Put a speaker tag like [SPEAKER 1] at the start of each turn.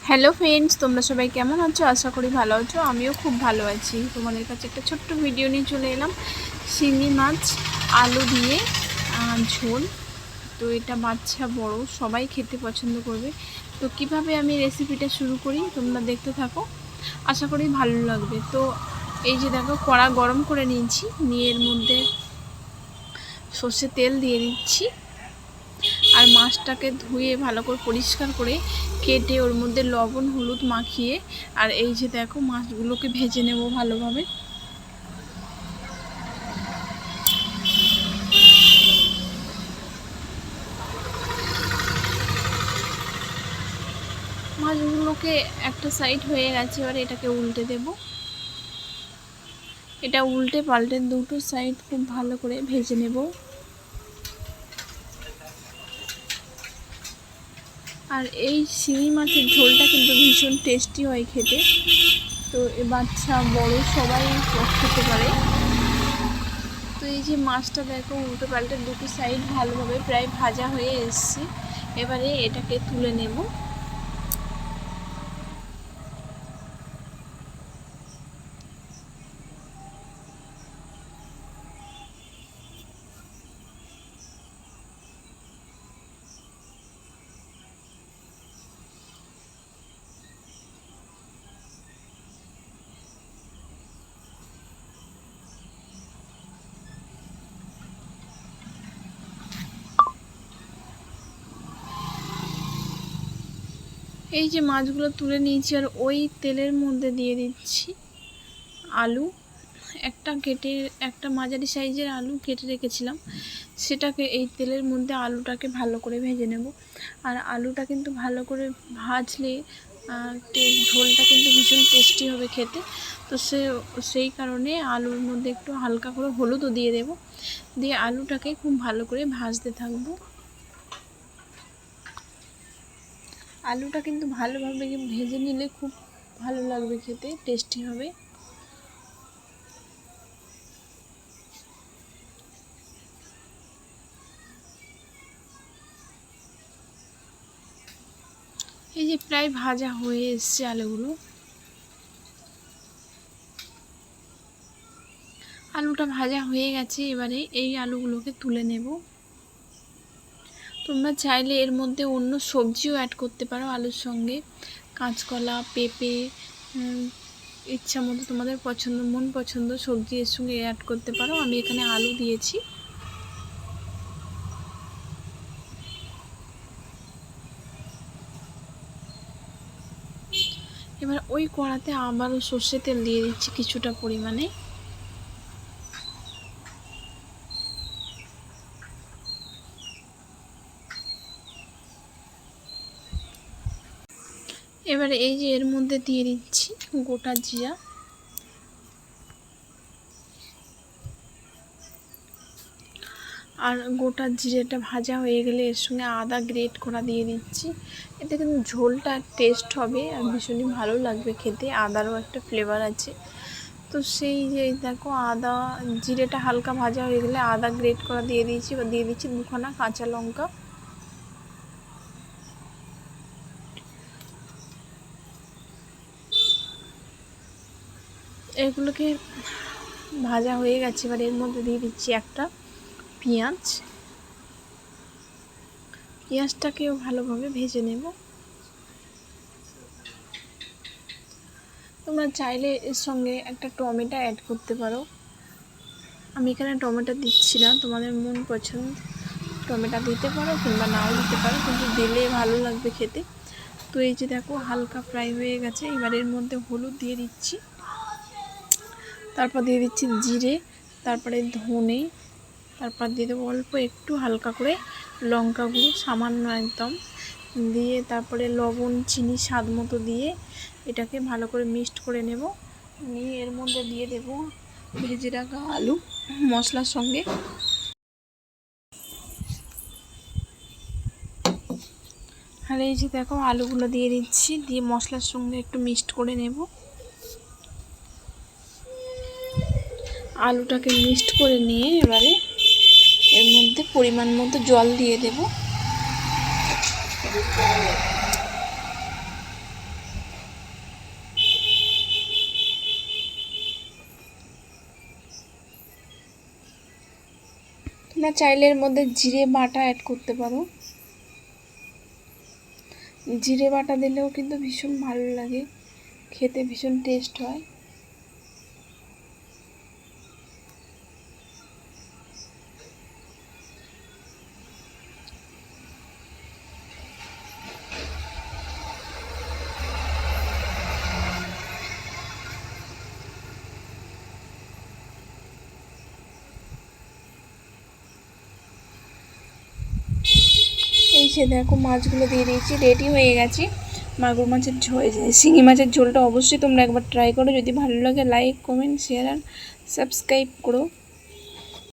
[SPEAKER 1] Hello friends, তোমরা সবাই কেমন আছো? আশা করি ভালো আছো। আমিও খুব ভালো আছি। তোমাদের কাছে একটা ছোট্ট ভিডিও নিয়ে চলে এলাম। শিঙি মাছ আলু দিয়ে ঝোল। তো এটা বাচ্চা বড় সবাই খেতে পছন্দ করবে। তো কিভাবে আমি রেসিপিটা শুরু করি তোমরা দেখতে থাকো, আশা করি ভালো লাগবে। তো এই যে দেখো, কড়া গরম করে নিয়েছি, নিয়ে এর মধ্যে সর্ষে তেল দিয়ে দিচ্ছি। আর মাছটাকে ধুয়ে ভালো করে পরিষ্কার করে কেটে ওর মধ্যে লবণ হলুদ মাখিয়ে, আর এই যে দেখো মাছগুলোকে ভেজে নেব ভালোভাবে। মাছগুলোকে একটা সাইড হয়ে গেছে, এবার এটাকে উল্টে দেব। এটা উল্টে পাল্টে দুটো সাইড খুব ভালো করে ভেজে নেব। আর এই শিঙি মাছের ঝোলটা কিন্তু ভীষণ টেস্টি হয় খেতে। তো বাচ্চা বড় সবাই খেতে পারে। তো এই যে মাছটা দেখো উল্টো পাল্টে দুটো সাইড ভালোভাবে প্রায় ভাজা হয়ে এসছে। এবারে এটাকে তুলে নেব। এই যে মাছগুলো তুলে নিয়েছি, আর ওই তেলের মধ্যে দিয়ে দিচ্ছি আলু। একটা মাঝারি সাইজের আলু কেটে রেখেছিলাম, সেটাকে এই তেলের মধ্যে আলুটাকে ভালো করে ভেজে নেব। আর আলুটা কিন্তু ভালো করে ভাজলে ঝোলটা কিন্তু ভীষণ টেস্টি হবে খেতে। তো সেই কারণে আলুর মধ্যে একটু হালকা করে হলুদও দিয়ে দেব, দিয়ে আলুটাকে খুব ভালো করে ভাজতে থাকবো। আলুটা কিন্তু ভালোভাবে ভেজে নিলে খুব ভালো লাগবে খেতে, টেস্টি হবে। এই যে প্রায় ভাজা হয়ে এসছে আলুগুলো। আলুটা ভাজা হয়ে গেছে, এবারে এই আলুগুলোকে তুলে নেব। তোমরা চাইলে এর মধ্যে অন্য সবজিও অ্যাড করতে পারো আলুর সঙ্গে, কাঁচকলা, পেঁপে, ইচ্ছা মতো তোমাদের মন পছন্দ সবজি এর সঙ্গে অ্যাড করতে পারো। আমি এখানে আলু দিয়েছি। এবার ওই কড়াতে আবারও সর্ষে তেল দিয়ে দিচ্ছি কিছুটা পরিমাণে। এবারে এই যে এর মধ্যে দিয়ে দিচ্ছি গোটা জিরা। আর গোটা জিরেটা ভাজা হয়ে গেলে এর সঙ্গে আদা গ্রেট করা দিয়ে দিচ্ছি। এতে কিন্তু ঝোলটা টেস্ট হবে আর ভীষণই ভালো লাগবে খেতে, আদারও একটা ফ্লেভার আছে। তো সেই যে দেখো আদা জিরেটা হালকা ভাজা হয়ে গেলে আদা গ্রেট করা দিয়ে দিয়েছি। এবার দিয়ে দিচ্ছি দুখানা কাঁচা লঙ্কা। এগুলোকে ভাজা হয়ে গেছে, এবার এর মধ্যে দিয়ে দিচ্ছি একটা পেঁয়াজটাকেও ভালোভাবে ভেজে নেব। তোমরা চাইলে এর সঙ্গে একটা টমেটো অ্যাড করতে পারো। আমি এখানে টমেটো দিচ্ছি না, তোমাদের মন পছন্দ টমেটো দিতে পারো কিংবা নাও দিতে পারো, কিন্তু দিলে ভালো লাগবে খেতে। তো এই যে দেখো হালকা ফ্রাই হয়ে গেছে, এবার এর মধ্যে হলুদ দিয়ে দিচ্ছি, তারপর দিয়ে দিচ্ছি জিরে, তারপরে ধনে, তারপর দিয়ে দেবো অল্প একটু হালকা করে লঙ্কা গুঁড়ো সামান্য একদম দিয়ে, তারপরে লবণ চিনি স্বাদ মতো দিয়ে এটাকে ভালো করে মিক্সড করে নেব। নিয়ে এর মধ্যে দিয়ে দেব ভেজে রাখা আলু মশলার সঙ্গে। আর এই যে দেখো আলুগুলো দিয়ে দিচ্ছি, দিয়ে মশলার সঙ্গে একটু মিক্সড করে নেব। আলুটাকে মিক্সড করে নিয়ে এবারে এর মধ্যে পরিমাণ মতো জল দিয়ে দেব। জল দিয়ে এবারে এর মধ্যে 1 থেকে 2 মিনিট ভালো করে কষিয়ে নেব। 1 থেকে 2 মিনিট কষানোর পরে এর মধ্যে দিয়ে দেব 1 থেকে 1.5 চামচ মতো চিনি। আর 1 থেকে 1.5 চামচ মতো লবণ। না চাইলে এর মধ্যে জিরে বাটা অ্যাড করতে পারো, জিরে বাটা দিলেও কিন্তু ভীষণ ভালো লাগে, খেতে ভীষণ টেস্ট হয়। এই সে দেখো মাছগুলো দিয়ে দিয়েছি, রেডি হয়ে গেছে মাগুর মাছের ঝোল। শিঙি মাছের ঝোলটা অবশ্যই তোমরা একবার ট্রাই করো, যদি ভালো লাগে লাইক কমেন্ট শেয়ার আর সাবস্ক্রাইব করো।